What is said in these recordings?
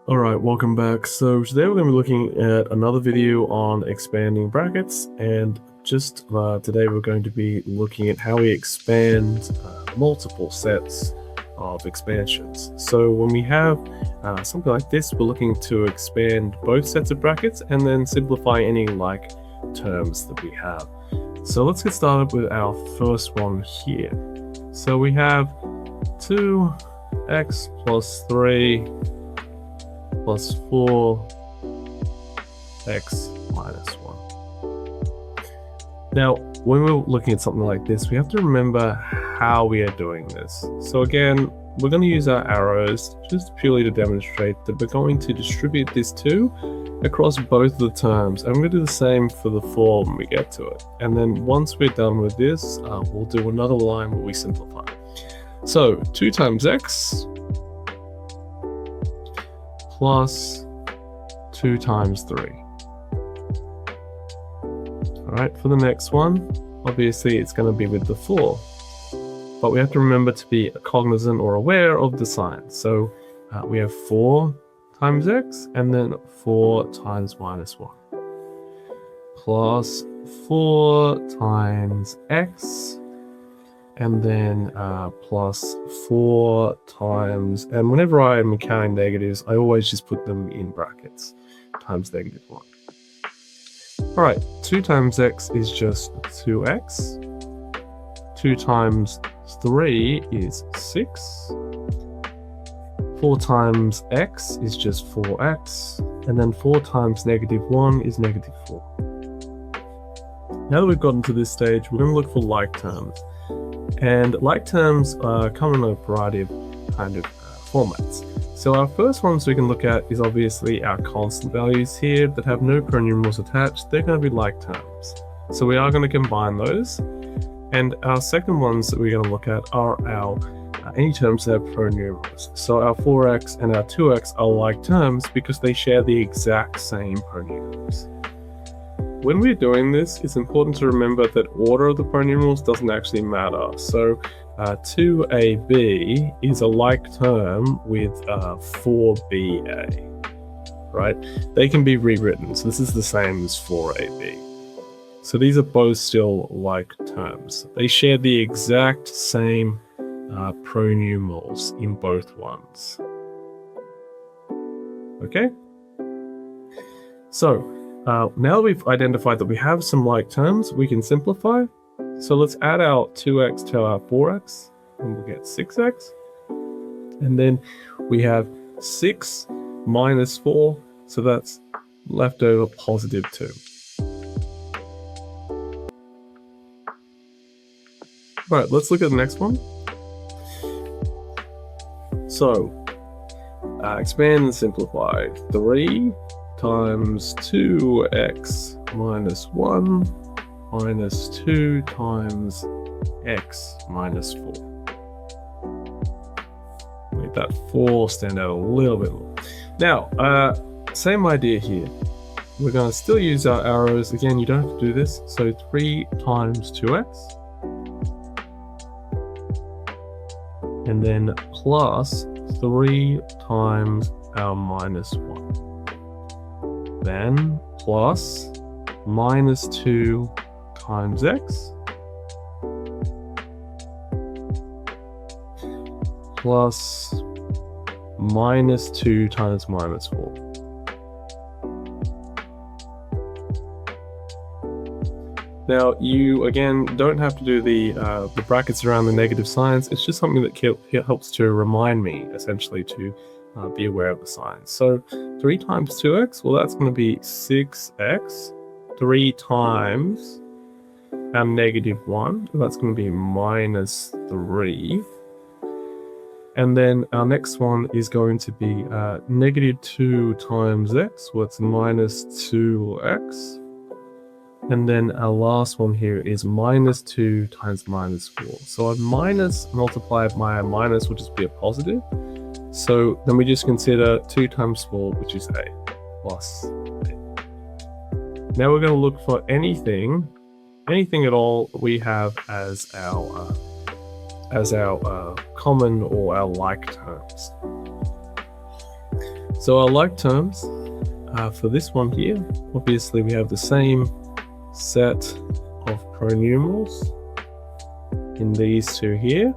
Alright, welcome back. So today we're going to be looking at another video on expanding brackets, and just today we're going to be looking at how we expand multiple sets of expansions. So when we have something like this, we're looking to expand both sets of brackets and then simplify any like terms that we have. So let's get started with our first one here. So we have 2x plus 3 plus 4x minus 1. Now, when we're looking at something like this, we have to remember how we are doing this. So again, we're going to use our arrows just purely to demonstrate that we're going to distribute this 2 across both of the terms. And we're going to do the same for the 4 when we get to it. And then once we're done with this, we'll do another line where we simplify. So 2 times x plus 2 times 3. Alright, for the next one, obviously it's going to be with the 4. But we have to remember to be cognizant or aware of the sign. So we have 4 times x and then 4 times minus 1. Plus 4 times x and then plus 4 times, and whenever I am counting negatives, I always just put them in brackets, times negative 1. Alright, 2 times x is just 2x. 2 times 3 is 6. 4 times x is just 4x. And then 4 times negative 1 is negative 4. Now that we've gotten to this stage, we're going to look for like terms. And like terms come in a variety of formats. So our first ones we can look at is obviously our constant values here that have no pronumerals attached. They're going to be like terms. So we are going to combine those. And our second ones that we're going to look at are our any terms that have pronumerals. So our 4x and our 2x are like terms because they share the exact same pronumerals. When we're doing this, it's important to remember that order of the pronumerals doesn't actually matter. So 2ab is a like term with 4ba, right? They can be rewritten. So this is the same as 4ab. So these are both still like terms. They share the exact same pronumerals in both ones. Okay? So now that we've identified that we have some like terms, we can simplify. So let's add our 2x to our 4x, and we'll get 6x. And then we have 6 minus 4, so that's left over positive 2. Right, let's look at the next one. So, expand and simplify. 3 times 2x minus 1 minus 2 times x minus 4. Make that 4 stand out a little bit more. Now, same idea here. We're going to still use our arrows. Again, you don't have to do this. So 3 times 2x. And then plus 3 times our minus 1. Then plus minus 2 times x plus minus 2 times minus 4. Now you again don't have to do the brackets around the negative signs. It's just something that helps to remind me essentially to be aware of the signs. So 3 times 2x, well that's going to be 6x. 3 times our negative 1, that's going to be minus 3. And then our next one is going to be negative 2 times x, well it's minus 2x. And then our last one here is minus 2 times minus 4. So a minus multiplied by a minus will just be a positive. So then we just consider 2 times 4, which is 8, plus 8. Now we're going to look for anything at all we have as our common or our like terms. So our like terms for this one here, obviously we have the same set of pronumerals in these two here.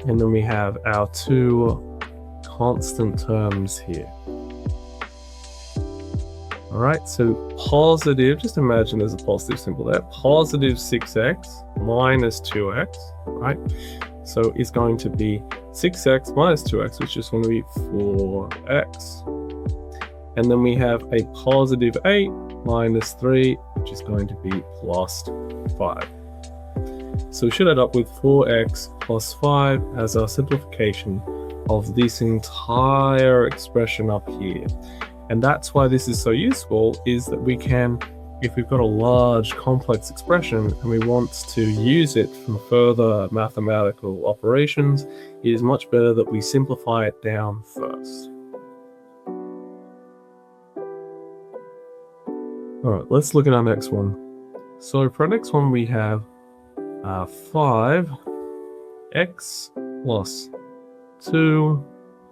And then we have our two constant terms here. All right, so positive, just imagine there's a positive symbol there, positive 6x minus 2x, right? So it's going to be 6x minus 2x, which is going to be 4x. And then we have a positive 8 minus 3, which is going to be plus 5. So we should end up with 4x plus 5 as our simplification of this entire expression up here. And that's why this is so useful, is that we can, if we've got a large complex expression and we want to use it from further mathematical operations, it is much better that we simplify it down first. All right, let's look at our next one. So for our next one, we have 5x plus 2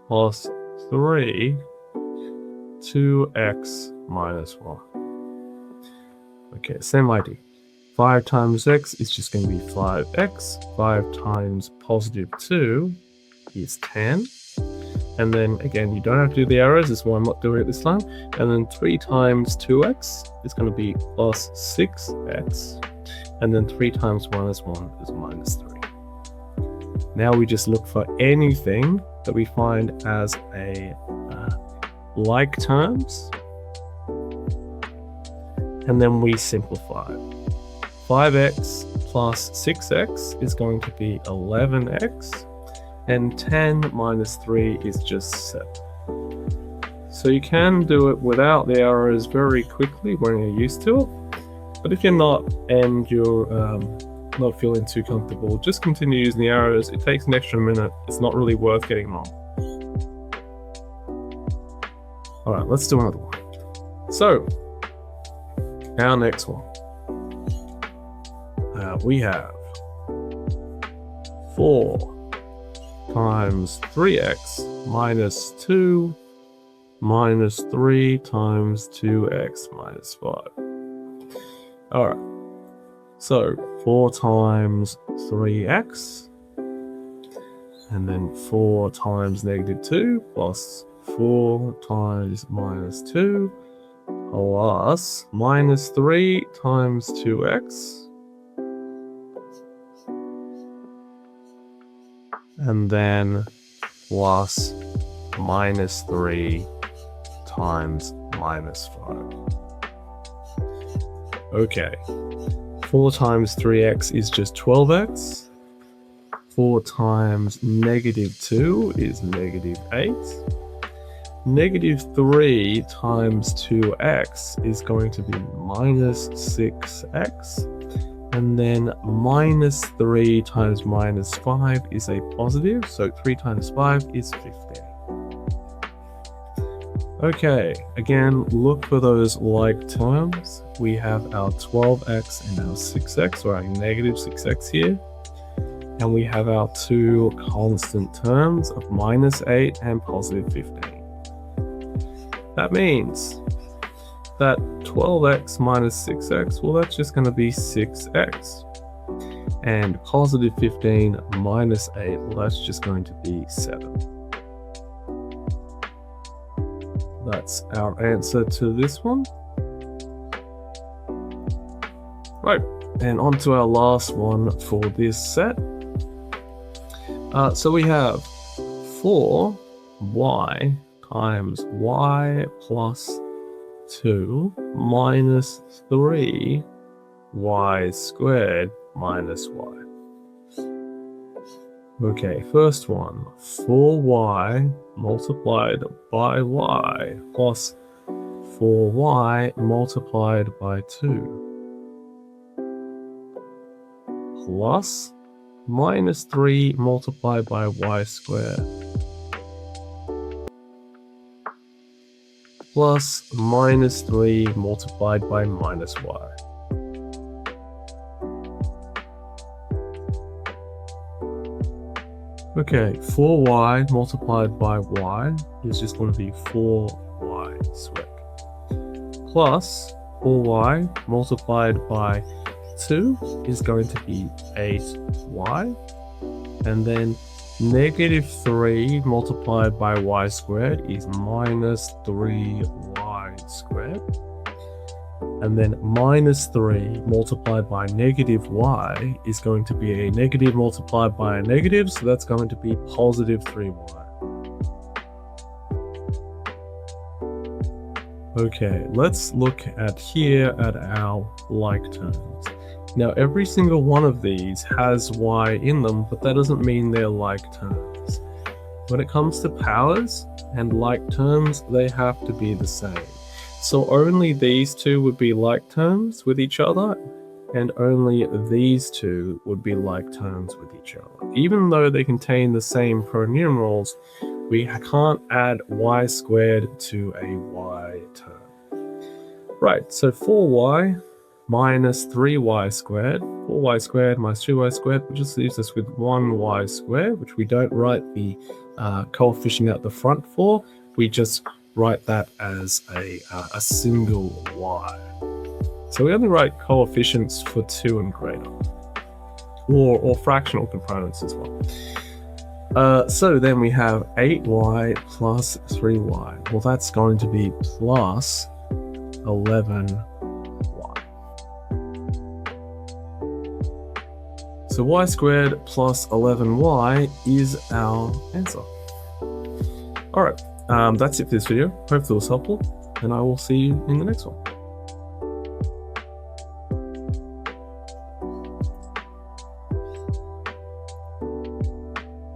plus 3, 2x minus 1. Okay, same idea. 5 times x is just going to be 5x. 5 times positive 2 is 10. And then again, you don't have to do the arrows, that's why I'm not doing it this time. And then 3 times 2x is going to be plus 6x. And then 3 times minus 1 is minus 3. Now we just look for anything that we find as a like terms, and then we simplify. 5x plus 6x is going to be 11x, and 10 minus 3 is just 7. So you can do it without the arrows very quickly when you're used to it, but if you're not and you're not feeling too comfortable, just continue using the arrows. It takes an extra minute. It's not really worth getting wrong. All right, let's do another one. So our next one, we have 4 times 3x minus 2 minus 3 times 2x minus 5. All right, so 4 times 3x, and then 4 times negative 2 plus 4 times minus 2 plus minus 3 times 2x, and then plus minus 3 times minus 5. Okay, 4 times 3x is just 12x. 4 times negative 2 is negative 8. Negative 3 times 2x is going to be minus 6x. And then minus 3 times minus 5 is a positive, so 3 times 5 is 15. Okay, again, look for those like terms. We have our 12x and our 6x, or our negative 6x here. And we have our two constant terms of minus 8 and positive 15. That means that 12x minus 6x, well, that's just going to be 6x. And positive 15 minus 8, well, that's just going to be 7. That's our answer to this one. Right, and on to our last one for this set. So we have 4y times y plus 2 minus 3y squared minus y. Okay, first one, 4y multiplied by y plus 4y multiplied by 2 plus minus 3 multiplied by y squared plus minus 3 multiplied by minus y. Okay, 4y multiplied by y is just going to be 4y squared. Plus 4y multiplied by 2 is going to be 8y. And then -3 multiplied by y squared is minus 3y squared. And then -3 multiplied by -y is going to be a negative multiplied by a negative, so that's going to be positive 3y. Okay, let's look at here at our like terms. Now, every single one of these has y in them, but that doesn't mean they're like terms. When it comes to powers and like terms, they have to be the same. So only these two would be like terms with each other, and only these two would be like terms with each other. Even though they contain the same pronumerals, we can't add y squared to a y term. Right, so 4y minus 3y squared, 4y squared minus 2y squared, which just leaves us with 1y squared, which we don't write the coefficient out the front for. We just write that as a single y. So we only write coefficients for 2 and greater, or fractional components as well. So then we have 8y plus 3y. Well, that's going to be plus 11y. So y squared plus 11y is our answer. Alright, that's it for this video. Hope that was helpful, and I will see you in the next one.